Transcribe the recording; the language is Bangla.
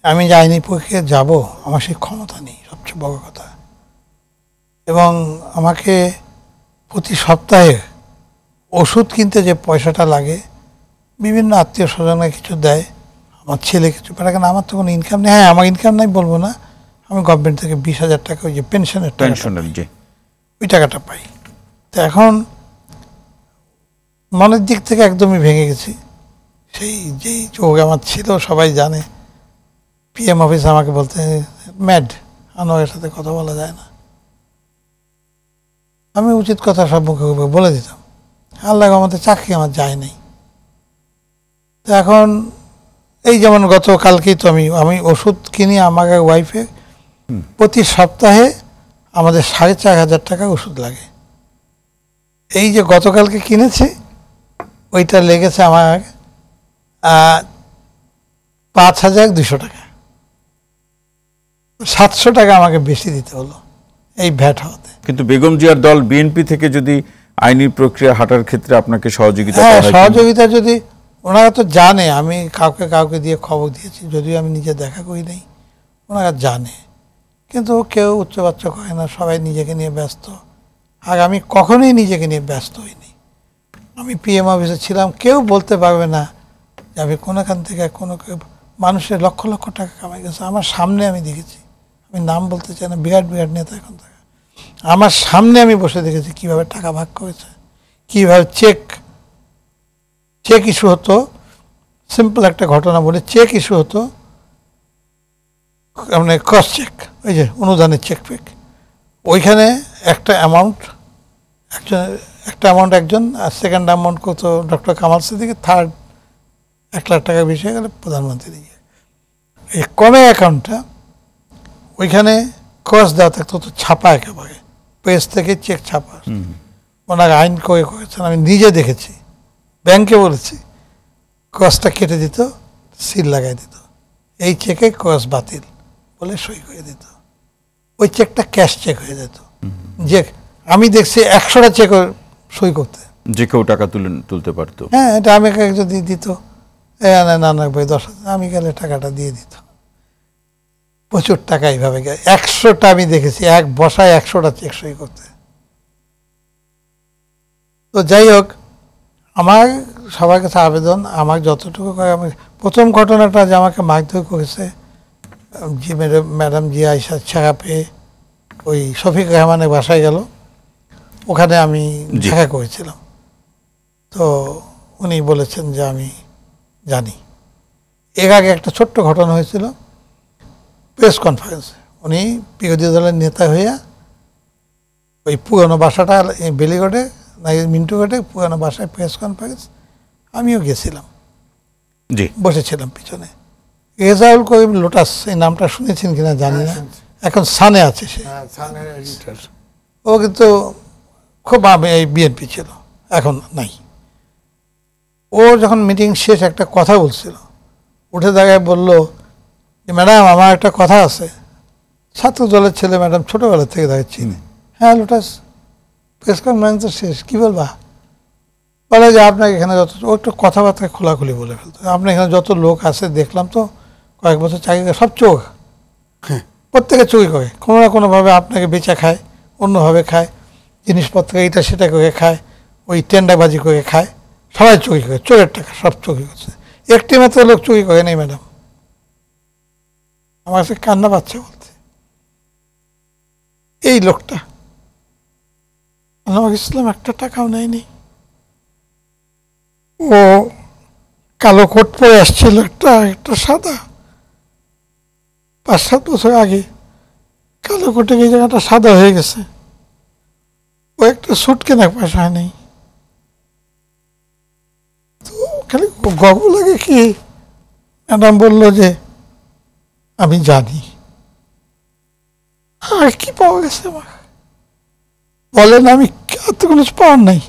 আমি যে আইনি প্রক্রিয়া যাব আমার সেই ক্ষমতা নেই, সবচেয়ে বড় কথা। এবং আমাকে প্রতি সপ্তাহে ওষুধ কিনতে যে পয়সাটা লাগে, বিভিন্ন আত্মীয় স্বজনে কিছু দেয়, আমার ছেলে কিছু পারে, কেন আমার তো কোনো ইনকাম নেই। হ্যাঁ, আমার ইনকাম নাই বলবো না, আমি গভর্নমেন্ট থেকে 20,000 টাকা ওই যে পেনশনের ওই টাকাটা পাই। তো এখন মনের দিক থেকে একদমই ভেঙে গেছি। সেই যেই যোগ আমার ছিল সবাই জানে, PM অফিসে আমাকে বলতে ম্যাড, আনোয়ারের সাথে কথা বলা যায় না। আমি উচিত কথা সব মুখে বলে দিতাম। আল্লাহ আমাদের চাকরি আমার যায় নাই। তো এখন এই যেমন গতকালকেই তো আমি ওষুধ কিনি, আমাকে ওয়াইফে প্রতি সপ্তাহে আমাদের 4,500 টাকা ওষুধ লাগে। এই যে গতকালকে কিনেছি ওইটা লেগেছে আমার 5,200 টাকা, 700 টাকা আমাকে বেশি দিতে হলো এই ভ্যাট হওয়াতে। কিন্তু বেগম জিয়ার দল বিএনপি থেকে যদি আইনি প্রক্রিয়া হাঁটার ক্ষেত্রে আপনাকে সহযোগিতা, সহযোগিতা যদি ওনারা তো জানে, আমি কাউকে দিয়ে খবর দিয়েছি, যদিও আমি নিজে দেখা করি নাই, ওনারা জানে, কিন্তু কেউ উচ্চবাচ্য করে না, সবাই নিজেকে নিয়ে ব্যস্ত। আর আমি কখনোই নিজেকে নিয়ে ব্যস্ত হইনি। আমি PM অফিসে ছিলাম, কেউ বলতে পারবে না যে আমি কোনোখান থেকে কোনো মানুষের লক্ষ লক্ষ টাকা কামাই গেছে আমার সামনে আমি দেখেছি। আমি নাম বলতে চাই না, বিরাট বিরাট নেতা এখন থাকে, আমার সামনে আমি বসে দেখেছি কীভাবে টাকা ভাগ করেছে, কীভাবে চেক ইস্যু হতো। সিম্পল একটা ঘটনা বলে, চেক ইস্যু হতো মানে ক্রস চেক, ওই যে অনুদানের চেক ফেক, ওইখানে একটা অ্যামাউন্ট একজন, আর সেকেন্ড অ্যামাউন্ট কত ডক্টর কামাল সিদ্দিকী, থার্ড 1 লাখ টাকা বেশি হয়ে গেলে প্রধানমন্ত্রী দিয়ে। এই কমে অ্যাকাউন্টটা ওইখানে ক্রস দেওয়া থাকতো, তো ছাপা একেবারে প্রেস থেকে চেক ছাপা, ওনারা আইন করেছেন, আমি নিজে দেখেছি, ব্যাংকে বলেছি, ক্রসটা কেটে দিত, সিল লাগাই দিত, এই চেকে ক্রস বাতিল বলে সই করে দিত, ওই চেকটা ক্যাশ চেক হয়ে যেত। যে আমি দেখছি 100টা চেক সই করতে, যে কেউ টাকা তুলতে পারতো। হ্যাঁ, এটা আমি যদি দিত, না ভাই 10,000, আমি গেলে টাকাটা দিয়ে দিত। প্রচুর টাকা এইভাবে 100টা আমি দেখেছি, এক বসায় 100টা চেক সই করতে। তো যাই হোক, আমার সবার কাছে আবেদন, আমার যতটুকু আমি প্রথম ঘটনাটা যে আমাকে মারধর করেছে, যে ম্যাডাম জি আইসা ছাড়া পেয়ে ওই শফিক রহমানের বাসায় গেল, ওখানে আমি দেখা করেছিলাম। তো উনি বলেছেন যে আমি জানি। এর আগে একটা ছোট্ট ঘটনা হয়েছিল প্রেস কনফারেন্সে, উনি বিরোধী দলের নেতা হইয়া ওই পুরনো বাসাটা বেলিগড়ে না মিন্টুঘাটে পুরনো বাসায় প্রেস কনফারেন্স, আমিও গেছিলাম, বসেছিলাম পিছনে। রেজাউল করিম লোটাস, এই নামটা শুনেছেন কিনা জানি না, এখন সানে আছে সে, ও কিন্তু খুব এই বিএনপি ছিল, এখন নাই। ও যখন মিটিং শেষ একটা কথা বলছিল, উঠে দাঁড়ায় বলল যে ম্যাডাম আমার একটা কথা আছে। ছাত্র দলের ছেলে ম্যাডাম, ছোটোবেলা থেকে দাঁড়িয়ে চিনি। হ্যাঁ লোটাস, প্রেস কনফারেন্স তো শেষ, কী বলবা? বলে যে আপনাকে এখানে যত, ও একটু কথাবার্তা খোলাখুলি বলে ফেলতো, আপনার এখানে যত লোক আছে দেখলাম তো, কয়েক বছর চাকরি করে, সব চোখ, প্রত্যেকে চুরি করে, কোনো না কোনোভাবে আপনাকে বেচা খায়, অন্যভাবে খায়, জিনিসপত্র এইটা সেটা করে খায়, ওই টেন্ডারবাজি করে খায়, সবাই চুরি করে, চোরের টাকা সব চুরি করছে, একটি মাত্র লোক চুরি করে নেই ম্যাডাম। আমার কাছে কান্না পাচ্ছে বলতে, এই লোকটা আনোয়ার ইসলাম একটা টাকাও নেয়নি। ও কালো কোট পরে আসছিল, একটা সাদা, 5-7 বছর আগে কালো কোটে এই জায়গাটা সাদা হয়ে গেছে, ও একটা স্যুট কেনার পয়সা নেই। তো খালি গর্ব লাগে কি, ম্যাডাম বললো যে আমি জানি। আর কি পাওয়া গেছে আমার, বলেন, আমি আর তো কোনো পাওয়ার নাই।